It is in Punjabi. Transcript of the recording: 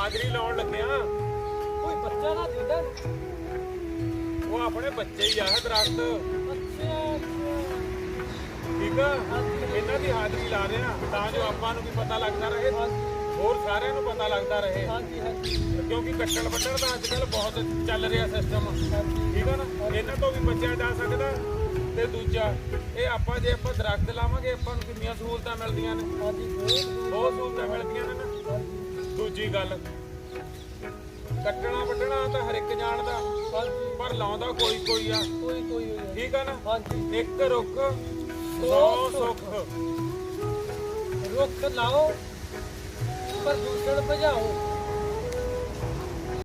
ਹਾਜ਼ਰੀ ਲਾਉਣ ਲੱਗਿਆ। ਕੋਈ ਬੱਚਾ ਨਾ ਦਿੰਦਾ। ਉਹ ਆਪਣੇ ਬੱਚੇ ਹੀ ਆ ਦਰਖਤ। ਅੱਛਾ ਠੀਕ ਆ, ਇਹਨਾਂ ਦੀ ਹਾਜ਼ਰੀ ਲਾ ਰਹੇ ਆ ਤਾਂ ਜੋ ਆਪਾਂ ਨੂੰ ਵੀ ਪਤਾ ਲੱਗਦਾ ਰਹੇ, ਹੋਰ ਸਾਰਿਆਂ ਨੂੰ ਪਤਾ ਲੱਗਦਾ ਰਹੇ। ਹਾਂਜੀ ਹਾਂਜੀ ਕਿਉਂਕਿ ਕੱਟਣ ਵੱਢਣ ਦਾ ਅੱਜ ਕੱਲ੍ਹ ਬਹੁਤ ਚੱਲ ਰਿਹਾ ਸਿਸਟਮ। ਠੀਕ ਆ ਨਾ, ਇਹਨਾਂ ਤੋਂ ਵੀ ਬਚਿਆ ਜਾ ਸਕਦਾ। ਤੇ ਦੂਜਾ, ਇਹ ਆਪਾਂ ਜੇ ਆਪਾਂ ਦਰਖਤ ਲਾਵਾਂਗੇ ਆਪਾਂ ਨੂੰ ਕਿੰਨੀਆਂ ਸਹੂਲਤਾਂ ਮਿਲਦੀਆਂ ਨੇ। ਹਾਂਜੀ ਬਹੁਤ ਸਹੂਲਤਾਂ ਮਿਲਦੀਆਂ ਨੇ ਨਾ। ਦੂਜੀ ਗੱਲ, ਕੱਟਣਾ ਵੱਢਣਾ ਤਾਂ ਹਰ ਇੱਕ ਜਾਣਦਾ, ਪਰ ਲਾਉਂਦਾ ਕੋਈ ਕੋਈ ਆ। ਕੋਈ ਕੋਈ ਠੀਕ ਆ ਨਾ। ਹਾਂਜੀ ਇੱਕ ਰੁੱਖ 100 ਸੁੱਖ। ਰੁੱਖ ਲਾਓ, ਪ੍ਰਦੂਸ਼ਣ ਭਜਾਓ।